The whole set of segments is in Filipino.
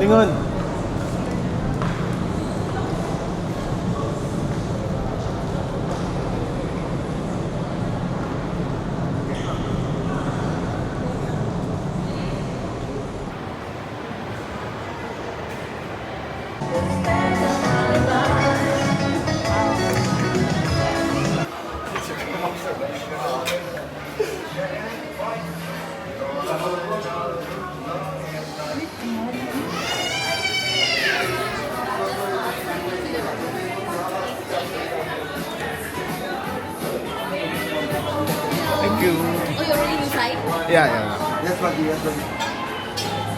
Lingon. Thank you. Oh, you're already inside? Yeah, yeah. Yes, buddy. Yes, buddy.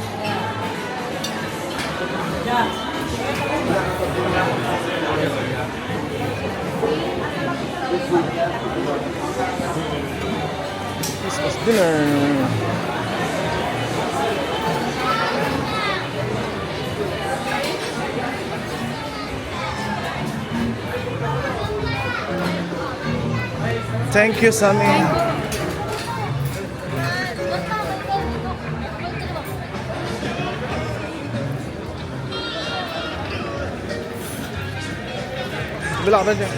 Christmas dinner. Thank you, Sammy. Bila ka ba dyan?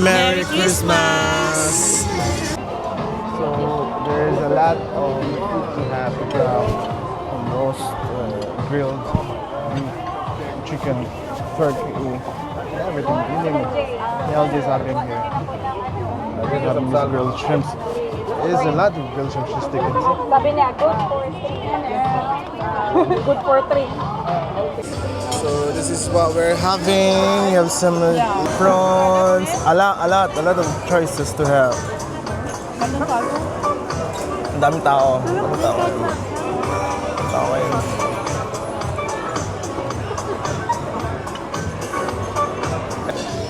Merry Christmas! So, there's a lot of food to have. Roast, grilled beef, chicken, turkey, everything. You name it. All this happening here. We're having these grilled shrimps. There's a lot of grilled shrimps just taken. Sabi niya, good for 3. Good for 3. So this is what we're having. You have some prawns. A lot of choices to have. Ang daming tao. Tao ngayon.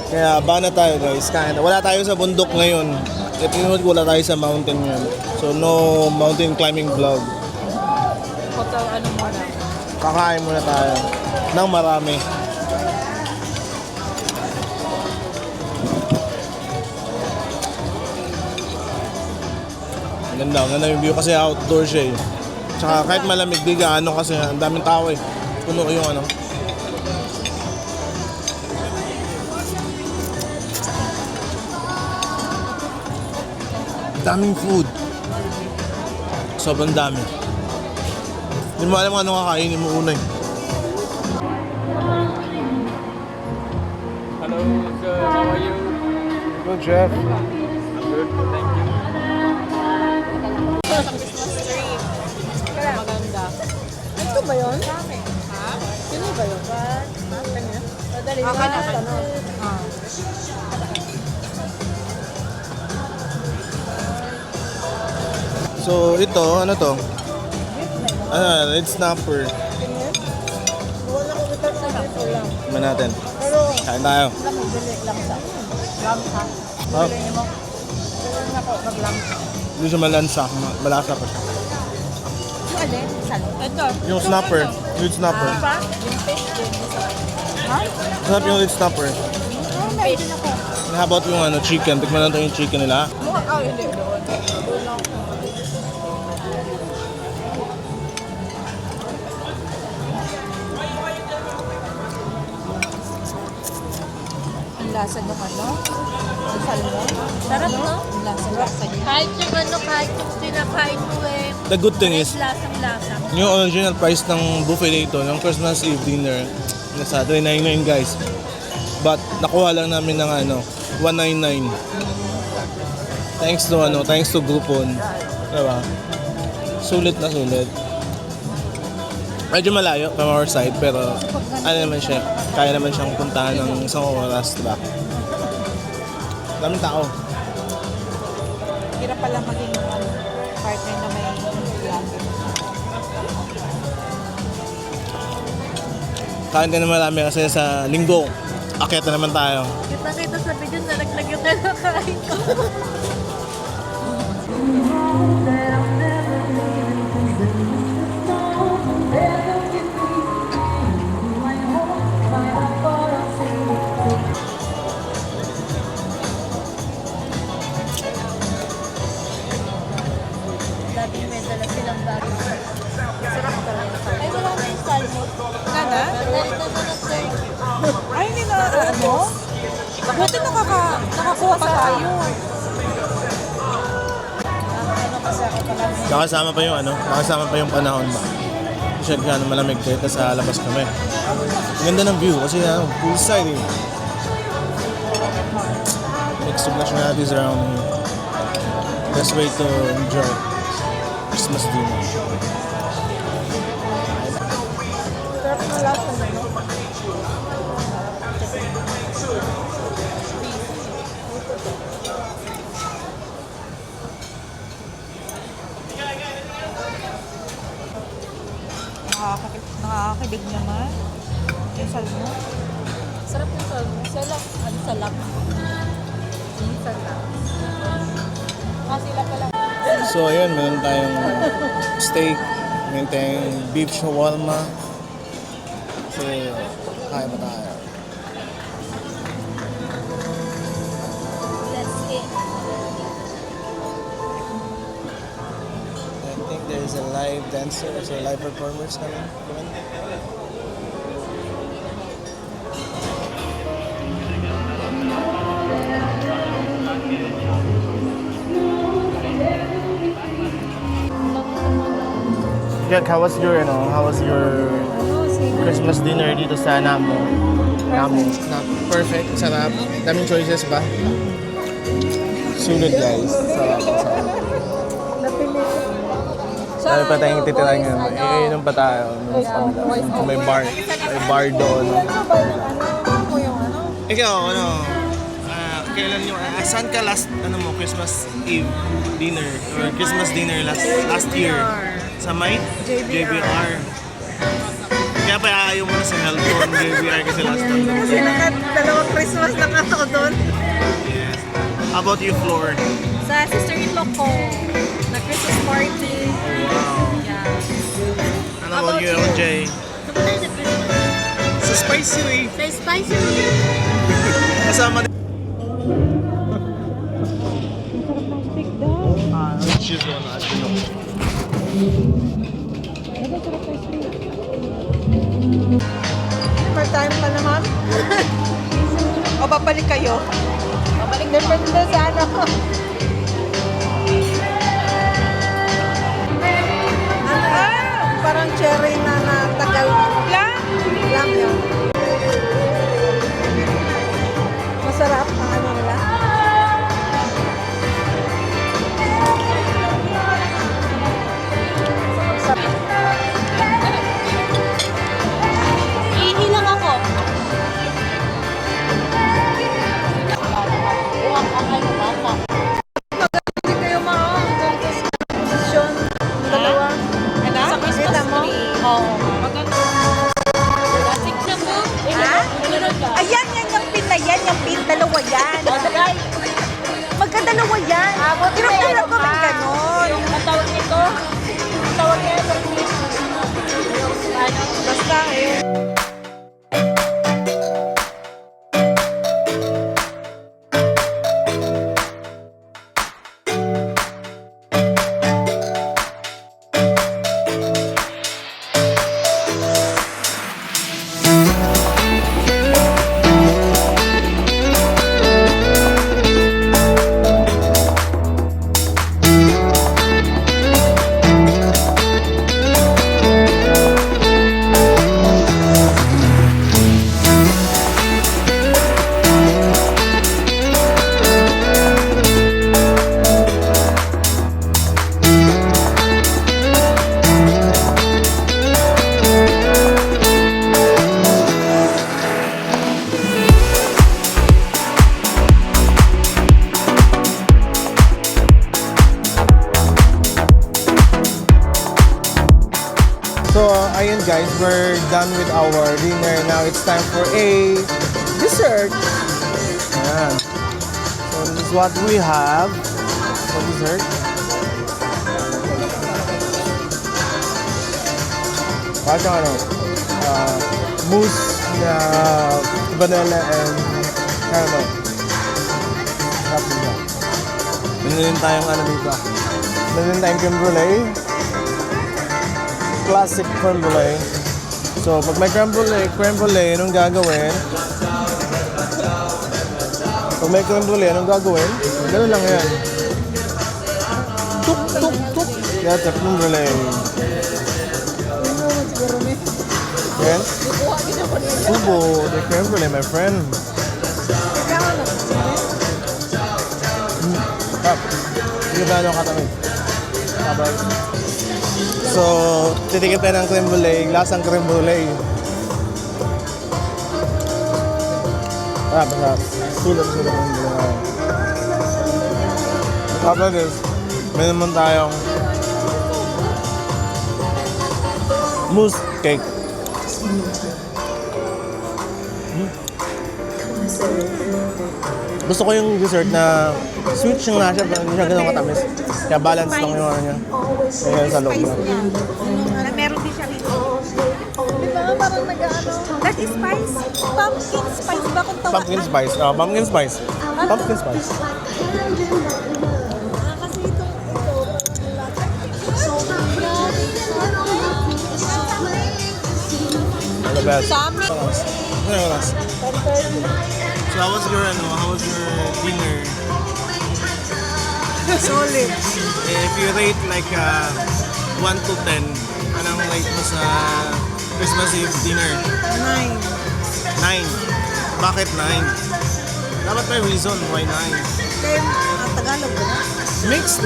Kaya bana tayo guys. Wala tayo sa bundok ngayon. Wala tayo sa mountain ngayon. So no mountain climbing vlog. Hotel, ano muna? Kakain muna tayo ng marami. Ganda yung view kasi outdoor siya eh. Tsaka kahit malamig, di gaano kasi ang daming tao eh. Puno yung ano. Daming food. Sobrang dami. Hindi mo alam kung ano kakainin mo una eh. Hello, sir. How are you? Good, Jeff. I'm good. Thank you. Christmas tree. Maganda. Ito ba yun? Ha? Sino ba yun? Kanya? Dali na. So ito, ano to? Red snapper. Wala ko ito sa dito lang. Tignan natin. Pero, Kain tayo. bili lang sa lamsa. Oh, Bili mo. Bili na ko maglamsa. hindi siya malansa. Malasa pa siya. Yung alin? Saan? Ito. Yung snapper. Red snapper. Pa? Yung fish din. Ha? Masarap yung red snapper. Fish. Ako. How about yung ano, chicken? Tikman natin yung chicken nila. Oh, hindi. Ang lasa ng ano? Ang salmon. Sarap, no? Ang lasa niya. Kahit yung ano, kahit yung pinakain mo eh. The good thing is, Lasang-lasa. yung original price ng buffet dito, ng Christmas Eve dinner, nasa $399 guys. But nakuha lang namin ng ano, $199. Thanks to Groupon. Diba? Sulit na sulit. Medyo malayo from our side, pero ano naman siya, kaya naman siyang puntahan ng isang oras, diba? Daming tao. Hirap pala maging partner na may vlogger. Kain ka na marami kasi sa linggo, akyat na naman tayo. Kita-kita sa video na naglagyan na nakain ko. Dating may dala silang bago. Sarap talaga. Ay, wala na yung salmon. Kada? Narito na ng turkey. Ay, hindi na ano? Buti nakakuha pa tayo. Ano kasi ako pala. Nakasama pa yung nakasama pa yung panahon ba? Masyad ka na malamig kahit sa labas kami. Ganda ng view kasi poolside eh. Mixed of nationalities around here. Best way to enjoy Christmas dinner. Sarap na lasa na, no? Nakakakilig naman. Yung salmo. Sarap yung salmon. Salak. Ano salak? Salak. Sila pala. So ayun, meron tayong steak, meron tayong beef shawarma. Kasi kaya ba tayo? That's it. I think there's a live dancer, so live performers coming. Jack, how was your Christmas dinner dito sa Namo? Perfect, sarap. Daming choices ba? Sulit guys. Sarap. Dami pa tayong titira ngayon. Iinom pa tayo. May bar doon. Ano yung ano? Ikaw, kailan yung, saan ka last, Christmas Eve dinner, or Christmas dinner last year? Sa may? JBR. Kaya pa ayaw mo na sa Melbourne, JBR kasi last time. Kasi dalawang Christmas na ako doon. Yes. How about you, Floor? Sa sister-in-law ko, na Christmas party. Wow. Yeah. Ano about you, LJ? Sa Spicy Way. Sa spicy. Kasama din. Steak daw. Choose one, I don't know. Part time pa naman. O babalik kayo? Babalik Depende sa ano. Parang cherry na natagal. Lam yun. Masarap ang ano nila. Ihi lang ako. Ang ano bata. Hindi kayo ganito sa posisyon. Dalawa. Sa Christmas Kita mo? tree. Oo. Maganda. Lasik na mo. Ha? Ayan, yan yung pin na yan. Yung pin, dalawa yan. Magkadalawa yan. Hirap-hirap ko ng ganon. Ang tawag nito? Ang tawag nito? Ano? Basta eh. ayun guys, we're done with our dinner. Now it's time for a dessert. Ayan. So this is what we have for dessert. Parang ano, mousse na vanilla and caramel. Tapos na. Meron tayong ano dito. Meron tayong creme brulee. Classic creme brulee. So, pag may creme brulee, anong gagawin? Pag may creme brulee, anong gagawin? Ganun lang yan. Tuk, tuk, tuk. Yan, creme brulee. Yan. Subo, the creme brulee, my friend. Tap. Hindi ba ano katamig? Tapos. So, titikip tayo ng creme brulee, lasang creme brulee. Masarap. Sulam ng brulee. After this, may naman tayong mousse cake. Gusto ko yung dessert na sweet siya nga siya, pero hindi siya ganun katamis. Kaya balance lang yung ano niya. Kaya sa loob na. Meron din siya rito. Di ba parang nag-ano? That is spice. Pumpkin spice ba kung tawag? Pumpkin spice. Pumpkin spice. Pumpkin spice. Kasi ito. The best. Sa amin. So how was your dinner? Solid. If you rate like 1 to 10, anong rate mo sa Christmas Eve dinner? 9. 9. Bakit 9? Dapat may reason why 9. Then, Tagalog ba na? Mix.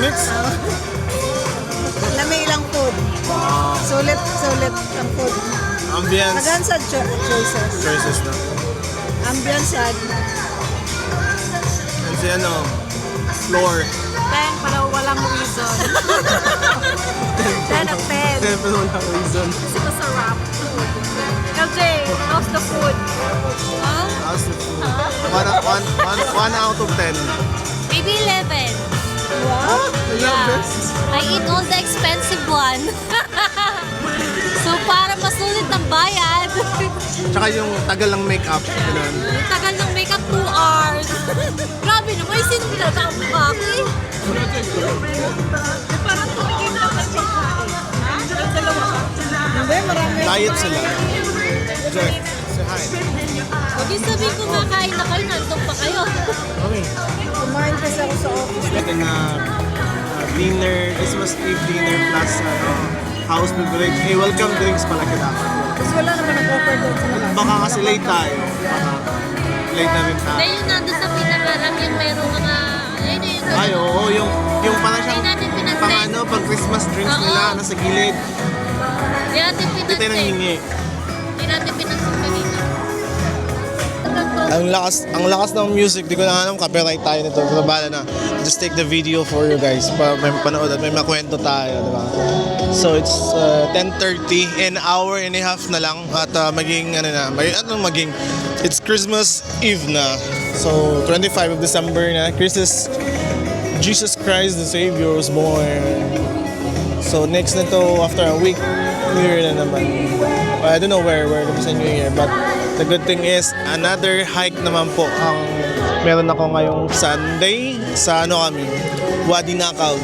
Lamay ilang food. Sulit ang food. Ambience. Tagaan sa choices. Choices na. Ambience sad. And si ano, floor. 10 para walang reason. 10 of 10. Pero walang reason. Kasi masarap. LJ, how's the food? Huh? How's the food? 1 out of 10. Maybe 11. Wow. Yeah. I eat all the expensive one. So para masulit ang bayad. Tsaka yung tagal ng makeup. Ganun. Yung tagal ng makeup 2 hours. Grabe naman, yung sino pinatapos eh. Parang tumigil na kasi dalawa ka. Hindi, marami. Diet sila. Jeff, say hi. Huwag yung sabihin ko makain na kayo, nandun pa kayo. Okay. Kumain kasi ako sa office. Natin na dinner, Christmas Eve dinner plus house beverage. Hey, welcome drinks pala kailangan. Kasi wala naman nag-offer doon sa labas. Baka kasi late tayo. Baka late na rin tayo. Dahil yung nandun sa pinakaram, yung meron mga, ayun yung Ay, oo, yung parang siyang Hindi natin pinansin. pang ano, pag Christmas drinks Oo. nila, nasa gilid. Hindi natin Hindi tayo pinansin. nanghingi. Hindi natin pinansin kanina. Ang lakas ng music, di ko na alam, copyright tayo nito. Pero bahala na. Just take the video for you guys. Para may panood at may makwento tayo, di ba? So it's 10:30, an hour and a half na lang at it's Christmas Eve na. So 25 of December na. Jesus Christ the Savior was born. So next na to, after a week, New Year na naman. I don't know where sa New Year, but the good thing is, another hike naman po ang meron ako ngayong Sunday sa Wadi Nakaw.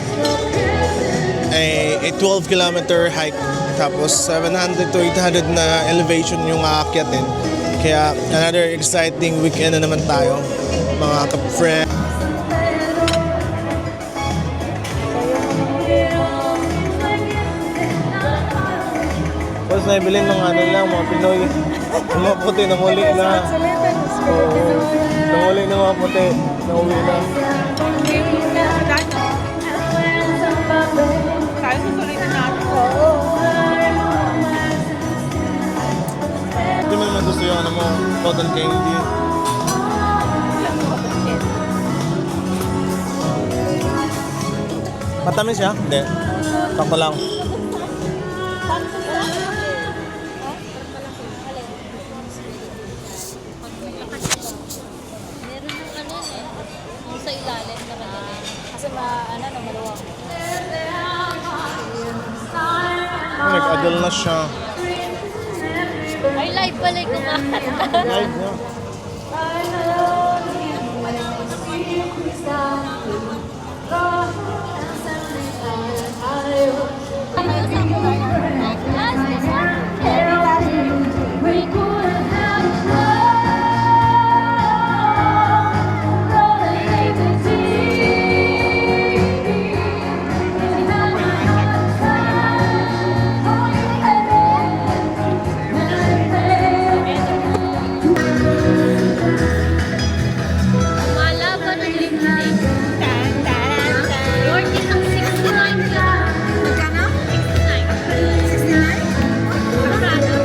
A 12-kilometer hike. Tapos 700 to 800 na elevation yung aakyatin. Kaya another exciting weekend na naman tayo, mga ka-friend. Tapos naibilin mga mga Pinoy. Yung mga puti, namuli na. Namuli na mga puti. Nauwi na. Tayo susulitin natin. Hindi mo naman gusto yung cotton candy. Matamis siya? Hindi. Sakto lang. Kasi maluwang. Nag-adult na siya. Ay, live pala yung kumakanta. Live na. Malaban ng lipstick. Yorkie ng 69 ka. Magkano? 69. 69? Maganda pa.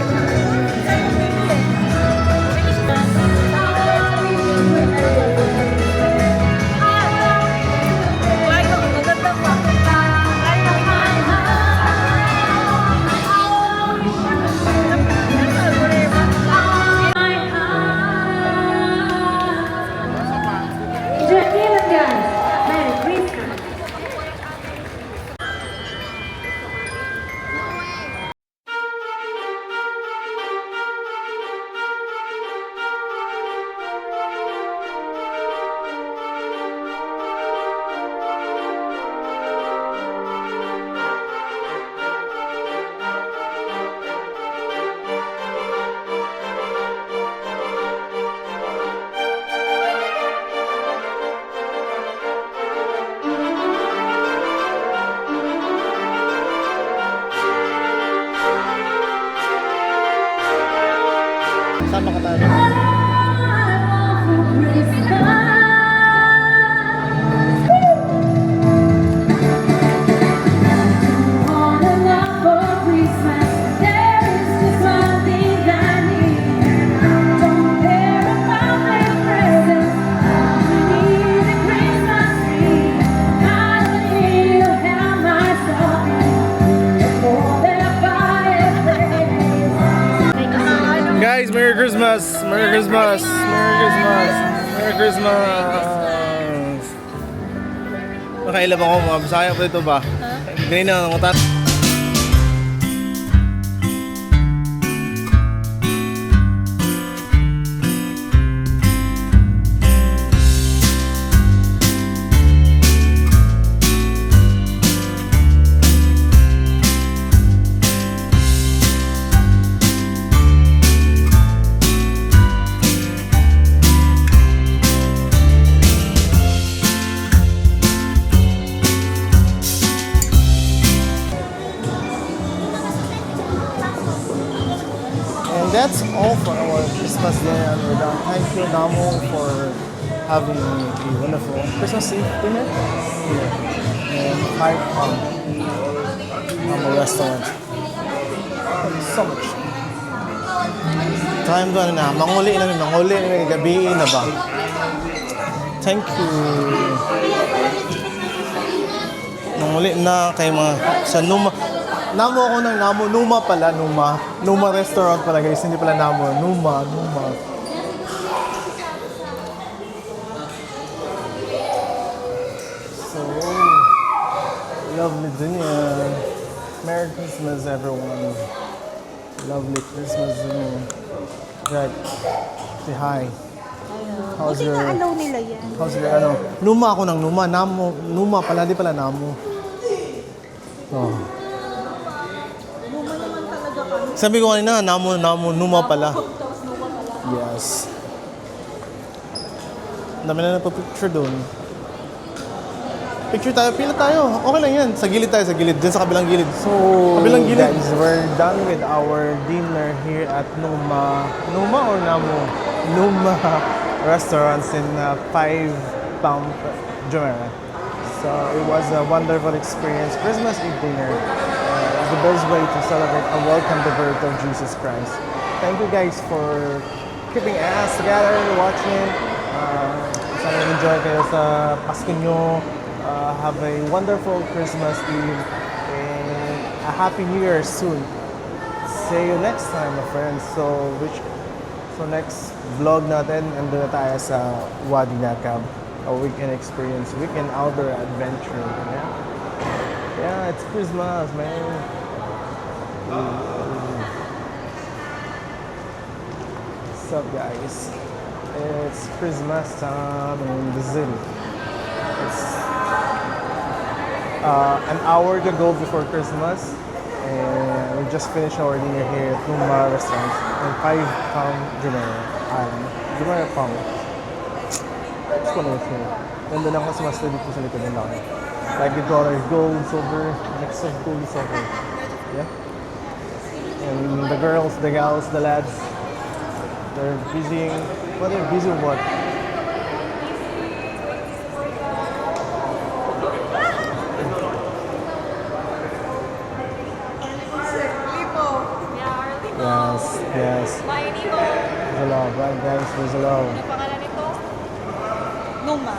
Sama ka tayo. Guys, Merry Christmas! Merry Christmas! Merry Christmas! Merry Christmas! Nakailap ako mga Bisaya pa dito ba? Ganyan na ang utat. And that's all for our Christmas dinner and we're done. Thank you, Namo, for having a wonderful Christmas Eve dinner here in High Farm Namo Restaurant. Thank you so much. Time to na, manguli na gabi na ba? Thank you. Manguli na kay mga sa Namo ako ng Namo. Numa pala, Numa. Numa restaurant pala guys, hindi pala Namo. Numa. So, lovely din yan. Merry Christmas everyone. Lovely Christmas din yan. Right. Say hi. How's Buti your... na alaw nila yan. How's your ano? Numa ako ng Numa. Numa pala, di pala Namo. Oh. Sabi ko kanina, Numa pala. Yes. Ang dami na nagpa-picture doon. Picture tayo, pila tayo. Okay lang yan. Sa gilid tayo, sa gilid. Diyan sa kabilang gilid. So, kabilang gilid. Guys, we're done with our dinner here at Numa. Numa or Namo? Numa restaurants in 5 Pound Jumeirah. So, it was a wonderful experience. Christmas Eve dinner. The best way to celebrate and welcome the birth of Jesus Christ. Thank you guys for keeping us together, watching. Sana enjoy kayo sa Pasko nyo. Have a wonderful Christmas Eve and a Happy New Year soon. See you next time, my friends. So next vlog natin, andun na tayo sa Wadi Nakab. a weekend experience, weekend outdoor adventure. Yeah, it's Christmas, man. What's up, guys? It's Christmas time in the city. It's an hour to go before Christmas, and we just finished our dinner here at Lumba Restaurant in 5 Palm Jumeirah Island. Jumeirah Palm. It's one of the things. Nandun ang Christmas tree dito sa likod ng laki. Like the color gold, silver, mix of gold, silver. Yeah. And the girls, the gals, the lads, they're busy. What they're busy with what? Yes, yes. There's a love, right guys? There's a love. Pangalan nito? Numa.